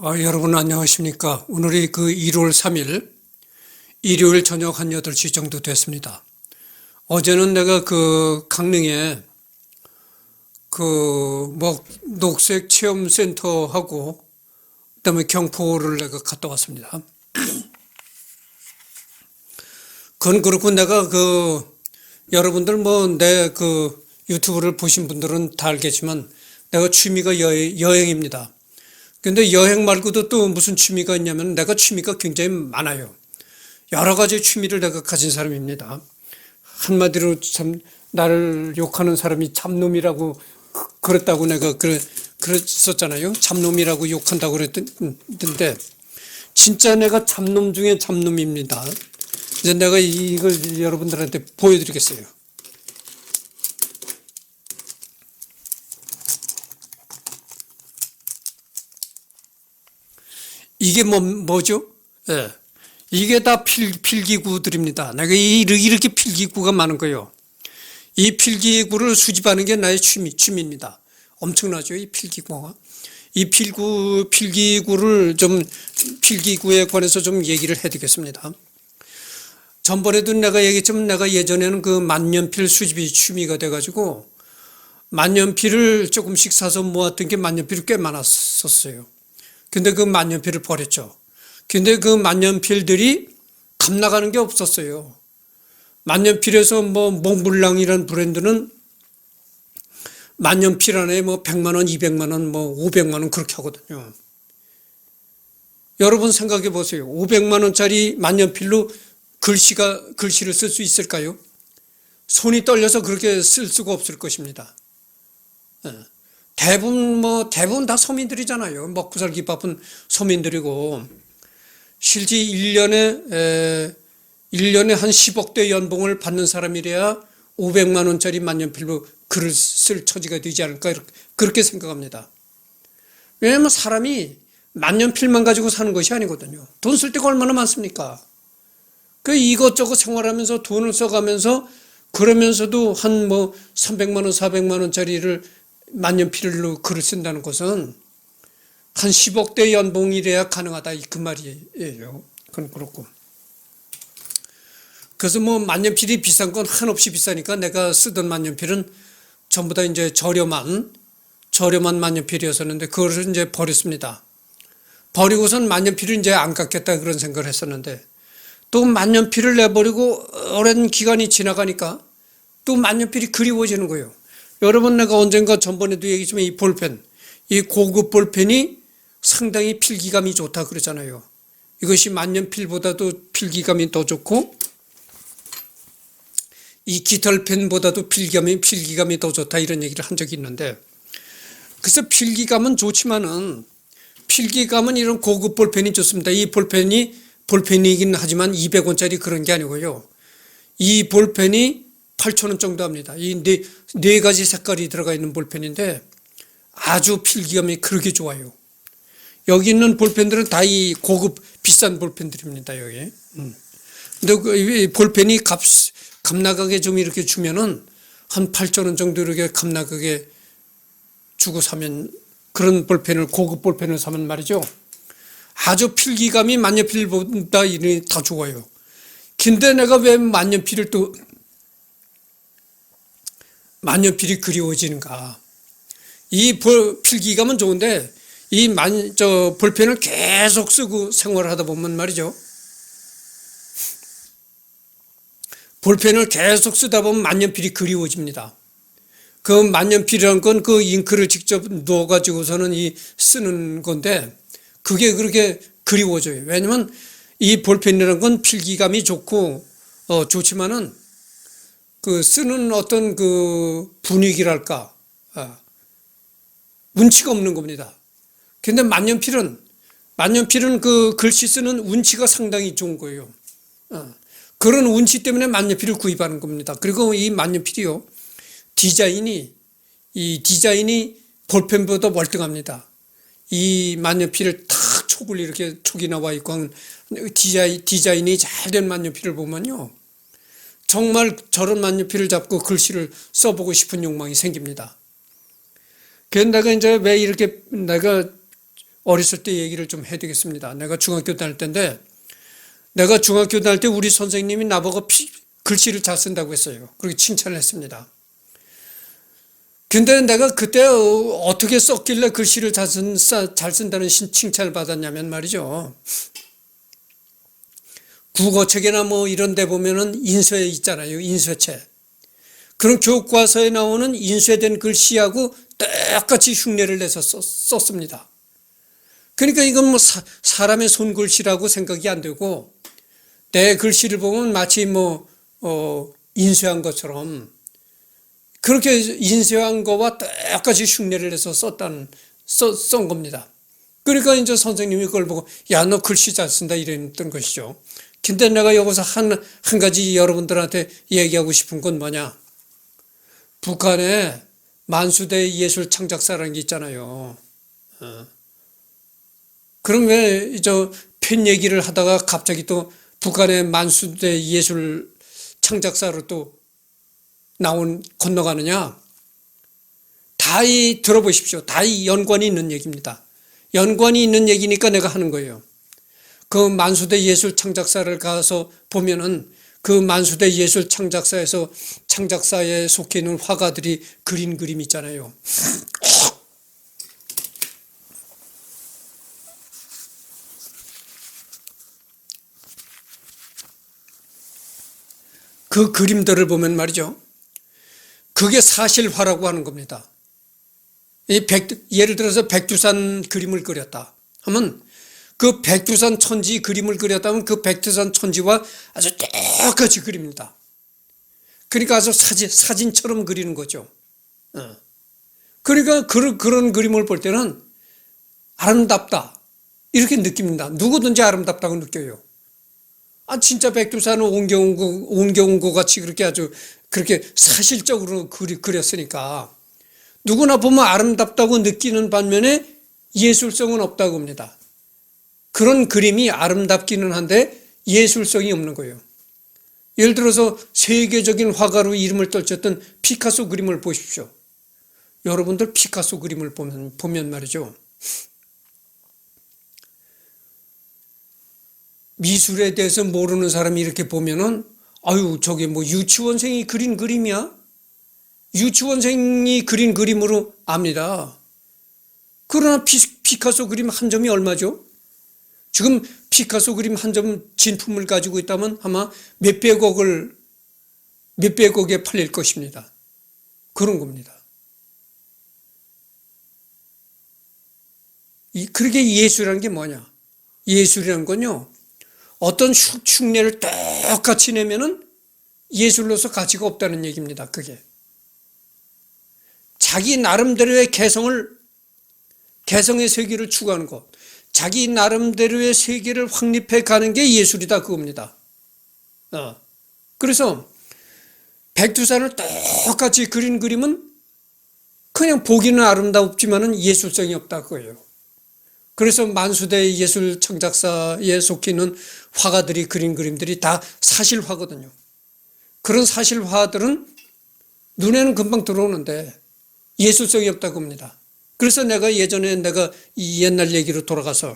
여러분 안녕하십니까. 오늘이 그 1월 3일 일요일 저녁 한 8시 정도 됐습니다. 어제는 내가 그 강릉에 녹색 체험센터하고 그다음에 경포를 내가 갔다 왔습니다. 그건 그렇고 내가 여러분들 내 유튜브를 보신 분들은 다 알겠지만 내가 취미가 여행입니다. 근데 여행 말고도 또 무슨 취미가 있냐면 내가 취미가 굉장히 많아요. 여러 가지 취미를 내가 가진 사람입니다. 한마디로 참 나를 욕하는 사람이 잡놈이라고 그랬다고 내가 그랬었잖아요. 잡놈이라고 욕한다고 그랬던데 진짜 내가 잡놈 중에 잡놈입니다. 이제 내가 이걸 여러분들한테 보여드리겠어요. 이게 뭐죠? 예. 이게 다 필기구들입니다. 내가 이렇게 필기구가 많은 거예요. 이 필기구를 수집하는 게 나의 취미입니다. 엄청나죠? 이 필기구가. 이 필기구를 필기구에 관해서 좀 얘기를 해드리겠습니다. 전번에도 내가 얘기했지만 내가 예전에는 그 만년필 수집이 취미가 돼가지고 만년필을 조금씩 사서 모았던 게 만년필이 꽤 많았었어요. 근데 그 만년필을 버렸죠. 근데 그 만년필들이 값 나가는 게 없었어요. 만년필에서 몽블랑이라는 브랜드는 만년필 안에 100만 원, 200만 원, 500만 원 그렇게 하거든요. 여러분 생각해 보세요. 500만 원짜리 만년필로 글씨를 쓸 수 있을까요? 손이 떨려서 그렇게 쓸 수가 없을 것입니다. 대부분 다 서민들이잖아요. 먹고 살기 바쁜 서민들이고, 실제 1년에 한 10억대 연봉을 받는 사람이래야 500만 원짜리 만년필로 글을 쓸 처지가 되지 않을까, 그렇게 생각합니다. 왜냐하면 사람이 만년필만 가지고 사는 것이 아니거든요. 돈 쓸 데가 얼마나 많습니까? 이것저것 생활하면서 돈을 써가면서, 그러면서도 한 300만 원, 400만 원짜리를 만년필로 글을 쓴다는 것은 한 10억대 연봉이래야 가능하다 그 말이에요. 그건 그렇고. 그래서 만년필이 비싼 건 한없이 비싸니까 내가 쓰던 만년필은 전부 다 이제 저렴한 만년필이었었는데 그것을 이제 버렸습니다. 버리고선 만년필을 이제 안 깎겠다 그런 생각을 했었는데 또 만년필을 내버리고 오랜 기간이 지나가니까 또 만년필이 그리워지는 거예요. 여러분 내가 언젠가 전번에도 얘기했지만 이 볼펜, 이 고급 볼펜이 상당히 필기감이 좋다 그러잖아요. 이것이 만년필보다도 필기감이 더 좋고 이 깃털펜보다도 필기감이 더 좋다 이런 얘기를 한 적이 있는데 그래서 필기감은 좋지만은 필기감은 이런 고급 볼펜이 좋습니다. 이 볼펜이긴 하지만 200원짜리 그런 게 아니고요. 이 볼펜이 8,000원 정도 합니다. 이 네 가지 색깔이 들어가 있는 볼펜인데 아주 필기감이 그렇게 좋아요. 여기 있는 볼펜들은 다 이 고급 비싼 볼펜들입니다. 여기. 근데 이 볼펜이 값 나가게 좀 이렇게 주면은 한 8,000원 정도 이렇게 값 나가게 주고 사면 그런 볼펜을 고급 볼펜을 사면 말이죠. 아주 필기감이 만년필보다 더 좋아요. 근데 내가 왜 만년필이 그리워지는가? 이 필기감은 좋은데 이 볼펜을 계속 쓰고 생활을 하다 보면 말이죠. 볼펜을 계속 쓰다 보면 만년필이 그리워집니다. 그 만년필이란 건 그 잉크를 직접 넣어가지고서는 쓰는 건데 그게 그렇게 그리워져요. 왜냐면 이 볼펜이라는 건 필기감이 좋고 좋지만은 쓰는 어떤 분위기랄까 운치가 없는 겁니다. 근데 만년필은 글씨 쓰는 운치가 상당히 좋은 거예요. 그런 운치 때문에 만년필을 구입하는 겁니다. 그리고 이 만년필이요 디자인이 볼펜보다 월등합니다. 이 만년필을 탁 촉이 나와 있고 디자인이 잘 된 만년필을 보면요. 정말 저런 만년필을 잡고 글씨를 써보고 싶은 욕망이 생깁니다. 그래서 내가 이제 왜 이렇게 내가 어렸을 때 얘기를 좀 해야 되겠습니다. 내가 중학교 다닐 때인데, 내가 중학교 다닐 때 우리 선생님이 나보고 글씨를 잘 쓴다고 했어요. 그렇게 칭찬을 했습니다. 근데 내가 그때 어떻게 썼길래 글씨를 잘 쓴다는 칭찬을 받았냐면 말이죠. 국어책이나 뭐 이런 데 보면은 인쇄 있잖아요. 인쇄체. 그런 교과서에 나오는 인쇄된 글씨하고 똑같이 흉내를 내서 썼습니다. 그러니까 이건 뭐 사람의 손글씨라고 생각이 안 되고, 내 글씨를 보면 마치 인쇄한 것처럼 그렇게 인쇄한 거와 똑같이 흉내를 내서 쓴 겁니다. 그러니까 이제 선생님이 그걸 보고, 야, 너 글씨 잘 쓴다 이랬던 것이죠. 근데 내가 여기서 한 가지 여러분들한테 얘기하고 싶은 건 뭐냐. 북한에 만수대 예술 창작사라는 게 있잖아요. 그럼 왜 편 얘기를 하다가 갑자기 또 북한의 만수대 예술 창작사로 또 건너가느냐? 다 들어보십시오. 다 연관이 있는 얘기입니다. 연관이 있는 얘기니까 내가 하는 거예요. 그 만수대 예술 창작사를 가서 보면은 그 만수대 예술 창작사에서 창작사에 속해 있는 화가들이 그린 그림 있잖아요. 그 그림들을 보면 말이죠. 그게 사실화라고 하는 겁니다. 예를 들어서 백두산 그림을 그렸다 하면, 그 백두산 천지 그림을 그렸다면 그 백두산 천지와 아주 똑같이 그립니다. 그러니까 아주 사진처럼 그리는 거죠. 그러니까 그런 그림을 볼 때는 아름답다 이렇게 느낍니다. 누구든지 아름답다고 느껴요. 진짜 백두산을 옮겨온 것 같이 그렇게 아주 그렇게 사실적으로 그렸으니까 누구나 보면 아름답다고 느끼는 반면에 예술성은 없다고 합니다. 그런 그림이 아름답기는 한데 예술성이 없는 거예요. 예를 들어서 세계적인 화가로 이름을 떨쳤던 피카소 그림을 보십시오. 여러분들 피카소 그림을 보면 말이죠. 미술에 대해서 모르는 사람이 이렇게 보면은, 아유, 저게 뭐 유치원생이 그린 그림이야? 유치원생이 그린 그림으로 압니다. 그러나 피카소 그림 한 점이 얼마죠? 지금 피카소 그림 한 점 진품을 가지고 있다면 아마 몇백억에 팔릴 것입니다. 그런 겁니다. 그렇게 예술이라는 게 뭐냐? 예술이라는 건요, 어떤 흉내를 똑같이 내면은 예술로서 가치가 없다는 얘기입니다. 그게. 자기 나름대로의 개성의 세계를 추구하는 것, 자기 나름대로의 세계를 확립해 가는 게 예술이다 그겁니다. 그래서 백두산을 똑같이 그린 그림은 그냥 보기는 아름답지만은 예술성이 없다 그거예요. 그래서 만수대 예술 창작사에 속해 있는 화가들이 그린 그림들이 다 사실화거든요. 그런 사실화들은 눈에는 금방 들어오는데 예술성이 없다고 합니다. 그래서 예전에 이 옛날 얘기로 돌아가서,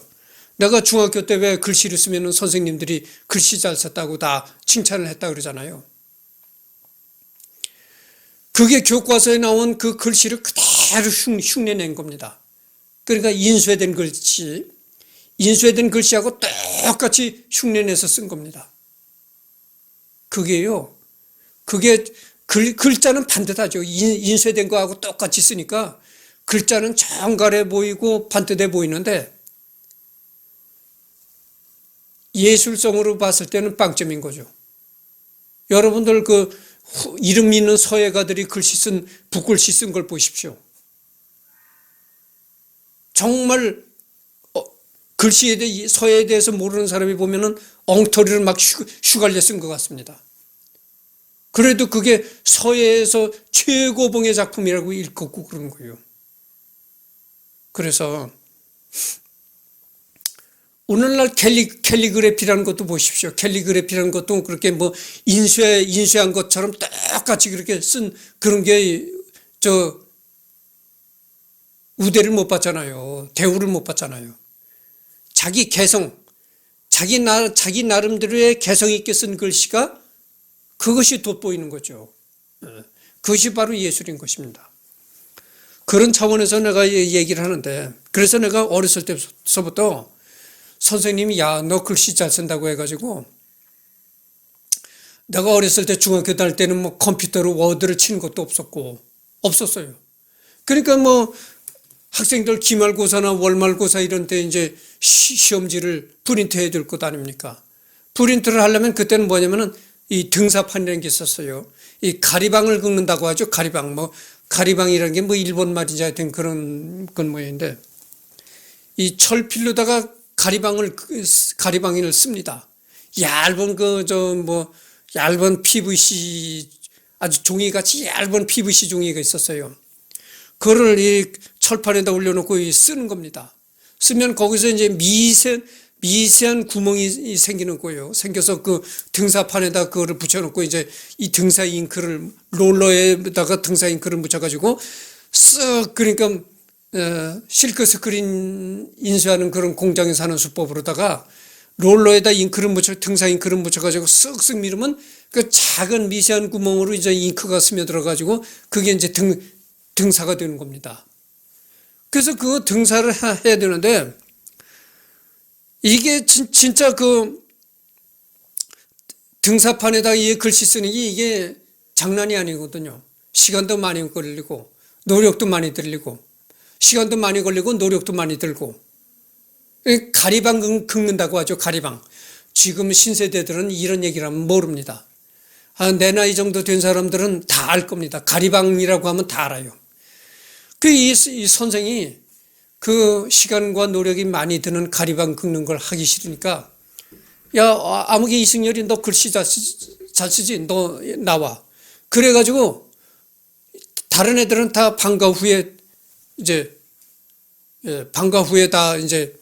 내가 중학교 때 왜 글씨를 쓰면 선생님들이 글씨 잘 썼다고 다 칭찬을 했다 그러잖아요. 그게 교과서에 나온 그 글씨를 그대로 흉내낸 겁니다. 그러니까 인쇄된 글씨하고 똑같이 흉내내서 쓴 겁니다. 그게 글자는 반듯하죠. 인쇄된 거하고 똑같이 쓰니까 글자는 정갈해 보이고 반듯해 보이는데 예술성으로 봤을 때는 빵점인 거죠. 여러분들 이름 있는 서예가들이 붓글씨 쓴 걸 보십시오. 정말 서예에 대해서 모르는 사람이 보면은 엉터리를 막 휘갈려 쓴 것 같습니다. 그래도 그게 서예에서 최고봉의 작품이라고 일컫고 그런 거예요. 그래서 오늘날 캘리그래피라는 것도 보십시오. 캘리그래피라는 것도 그렇게 뭐 인쇄한 것처럼 똑같이 그렇게 쓴 그런 게 우대를 못 받잖아요. 대우를 못 받잖아요. 자기 개성, 자기 나름대로의 개성 있게 쓴 글씨가 그것이 돋보이는 거죠. 그것이 바로 예술인 것입니다. 그런 차원에서 내가 얘기를 하는데, 그래서 내가 어렸을 때서부터 선생님이 야, 너 글씨 잘 쓴다고 해가지고, 내가 어렸을 때 중학교 다닐 때는 뭐 컴퓨터로 워드를 치는 것도 없었어요. 그러니까 뭐 학생들 기말고사나 월말고사 이런 때 이제 시험지를 프린트해야 될 것 아닙니까? 프린트를 하려면 그때는 뭐냐면은 이 등사판이라는 게 있었어요. 이 가리방을 긁는다고 하죠. 가리방이라는 게 뭐 일본 말인지 하여튼 그런 건 모양인데, 이 철필로다가 가리방을 씁니다. 얇은 얇은 PVC, 아주 종이같이 얇은 PVC 종이가 있었어요. 그거를 이 철판에다 올려놓고 쓰는 겁니다. 쓰면 거기서 이제 미세한 구멍이 생기는 거예요. 생겨서 그 등사판에다 그거를 붙여놓고 이제 이 등사 잉크를 롤러에다가 등사 잉크를 묻혀가지고 쓱, 그러니까 실크 스크린 인쇄하는 그런 공장에서 하는 수법으로다가 롤러에다 등사 잉크를 묻혀가지고 쓱쓱 밀으면 그 작은 미세한 구멍으로 이제 잉크가 스며들어가지고 그게 이제 등사가 되는 겁니다. 그래서 그 등사를 해야 되는데, 이게 진짜 그 등사판에다 이 글씨 쓰는 게 이게 장난이 아니거든요. 시간도 많이 걸리고 노력도 많이 들리고, 시간도 많이 걸리고 노력도 많이 들고, 가리방 긁는다고 하죠. 가리방. 지금 신세대들은 이런 얘기를 하면 모릅니다. 내 나이 정도 된 사람들은 다 알 겁니다. 가리방이라고 하면 다 알아요. 이 선생이 그 시간과 노력이 많이 드는 가리방 긁는 걸 하기 싫으니까, 야, 아무개 이승열이 너 글씨 잘 쓰지? 너 나와. 그래가지고 다른 애들은 다 방과 후에 다 이제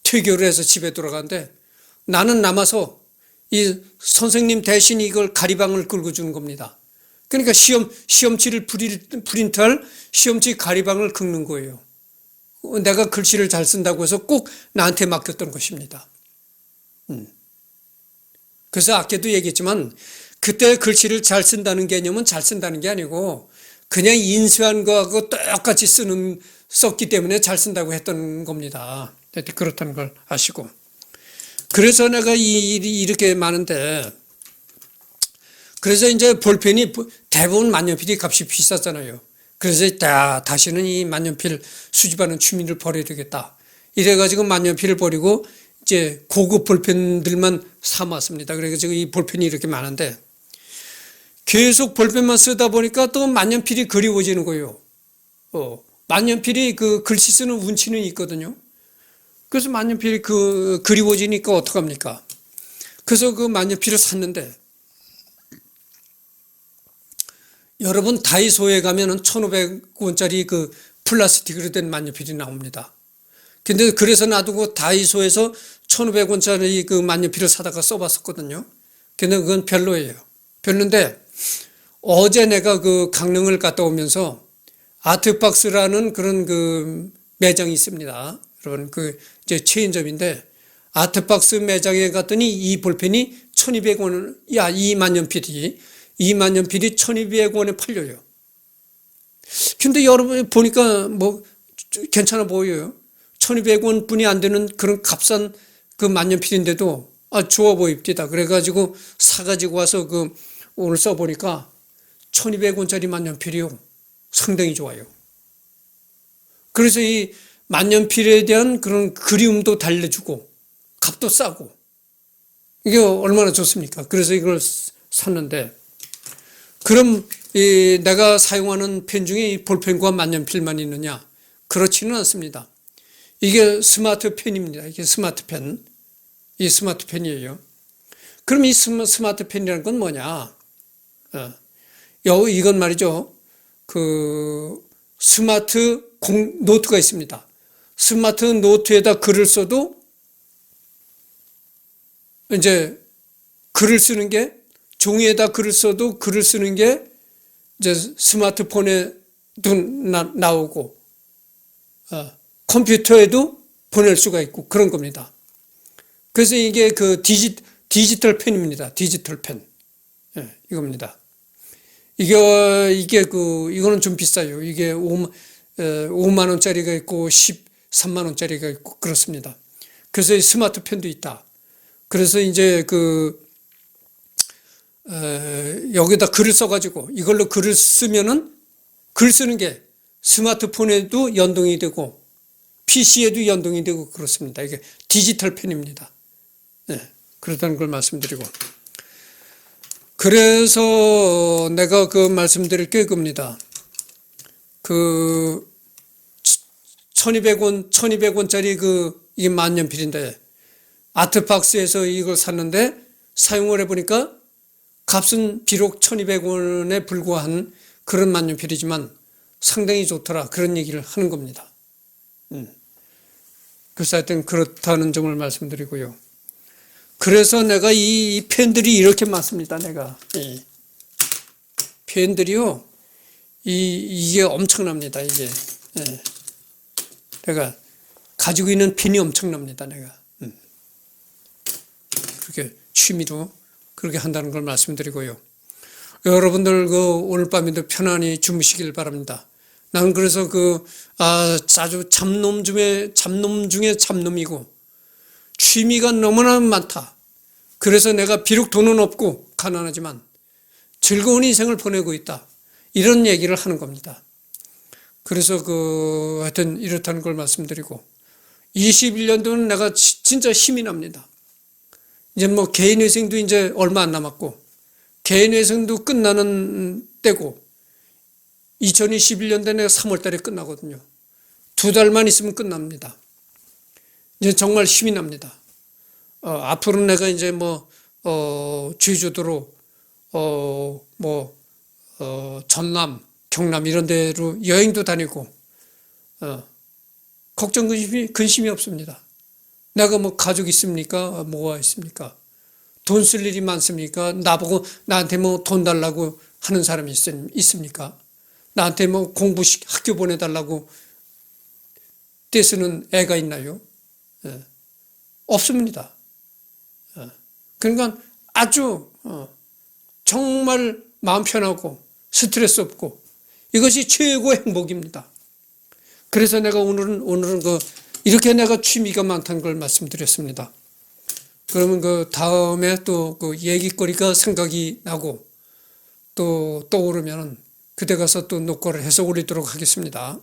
퇴교를 해서 집에 돌아가는데, 나는 남아서 이 선생님 대신 이걸 가리방을 긁어주는 겁니다. 그러니까 시험지를 프린트할 시험지 가리방을 긁는 거예요. 내가 글씨를 잘 쓴다고 해서 꼭 나한테 맡겼던 것입니다. 그래서 아까도 얘기했지만, 그때 글씨를 잘 쓴다는 개념은 잘 쓴다는 게 아니고 그냥 인쇄한 거하고 똑같이 썼기 때문에 잘 쓴다고 했던 겁니다. 그렇다는 걸 아시고. 그래서 내가 이렇게 많은데, 그래서 이제 볼펜이 대부분 만년필이 값이 비쌌잖아요. 그래서 다시는 이 만년필 수집하는 취미를 버려야 되겠다. 이래가지고 만년필을 버리고 이제 고급 볼펜들만 사모았습니다. 그래가지고 이 볼펜이 이렇게 많은데, 계속 볼펜만 쓰다 보니까 또 만년필이 그리워지는 거예요. 만년필이 그 글씨 쓰는 운치는 있거든요. 그래서 만년필이 그리워지니까 어떡합니까? 그래서 그 만년필을 샀는데, 여러분 다이소에 가면은 1,500원짜리 그 플라스틱으로 된 만년필이 나옵니다. 근데 그래서 나도 그 다이소에서 1,500원짜리 그 만년필을 사다가 써봤었거든요. 근데 그건 별로예요. 별론데, 어제 내가 그 강릉을 갔다 오면서 아트박스라는 그런 그 매장이 있습니다. 여러분, 이제 체인점인데, 아트박스 매장에 갔더니 이 볼펜이 1,200원, 이 만년필이 1,200원에 팔려요. 근데 여러분 보니까 뭐 괜찮아 보여요. 1,200원 뿐이 안 되는 그런 값싼 그 만년필인데도 좋아 보입니다. 그래가지고 사가지고 와서 오늘 써보니까 1,200원짜리 만년필이요. 상당히 좋아요. 그래서 이 만년필에 대한 그런 그리움도 달래주고 값도 싸고, 이게 얼마나 좋습니까? 그래서 이걸 샀는데, 그럼 내가 사용하는 펜 중에 이 볼펜과 만년필만 있느냐? 그렇지는 않습니다. 이게 스마트 펜입니다. 이게 스마트펜. 이 스마트펜이에요. 그럼 이 스마트 펜이라는 건 뭐냐? 이건 말이죠. 스마트 노트가 있습니다. 스마트 노트에다 글을 써도 이제 글을 쓰는 게, 종이에다 글을 써도 글을 쓰는 게 이제 스마트폰에도 나오고, 컴퓨터에도 보낼 수가 있고 그런 겁니다. 그래서 이게 그 디지털 펜입니다. 디지털 펜. 예, 이겁니다. 이거는 좀 비싸요. 이게 5만 원짜리가 있고 13만 원짜리가 있고 그렇습니다. 그래서 이 스마트펜도 있다. 그래서 이제 여기다 글을 써가지고 이걸로 글을 쓰면은 글 쓰는 게 스마트폰에도 연동이 되고 PC에도 연동이 되고 그렇습니다. 이게 디지털 펜입니다. 네, 그렇다는 걸 말씀드리고. 그래서 내가 말씀드릴 게 그겁니다. 1200원짜리 이게 만년필인데 아트박스에서 이걸 샀는데 사용을 해보니까 값은 비록 1200원에 불과한 그런 만년필이지만 상당히 좋더라. 그런 얘기를 하는 겁니다. 그래서 하여튼 그렇다는 점을 말씀드리고요. 그래서 내가 이 펜들이 이렇게 많습니다. 내가. 펜들이요. 이게 엄청납니다. 이게. 내가 가지고 있는 펜이 엄청납니다. 내가. 그렇게 취미로 그렇게 한다는 걸 말씀드리고요. 여러분들 오늘 밤에도 편안히 주무시길 바랍니다. 나는 그래서 아주 잡놈 중에 잡놈이고 취미가 너무나 많다. 그래서 내가 비록 돈은 없고 가난하지만 즐거운 인생을 보내고 있다. 이런 얘기를 하는 겁니다. 그래서 하여튼 이렇다는 걸 말씀드리고 21년도는 내가 진짜 힘이 납니다. 이제 뭐 개인회생도 이제 얼마 안 남았고 개인회생도 끝나는 때고 2021년도에 내가 3월 달에 끝나거든요. 2달만 있으면 끝납니다. 이제 정말 힘이 납니다. 앞으로는 내가 이제 제주도로, 전남, 경남 이런 데로 여행도 다니고, 걱정, 근심이 없습니다. 내가 가족 있습니까? 뭐가 있습니까? 돈 쓸 일이 많습니까? 나보고 나한테 돈 달라고 하는 사람이 있습니까? 나한테 학교 보내달라고 떼쓰는 애가 있나요? 없습니다. 그러니까 아주 정말 마음 편하고 스트레스 없고 이것이 최고의 행복입니다. 그래서 내가 오늘은 이렇게 내가 취미가 많다는 걸 말씀드렸습니다. 그러면 다음에 또 얘기거리가 생각이 나고 또 떠오르면 그때 가서 또 녹화를 해서 올리도록 하겠습니다.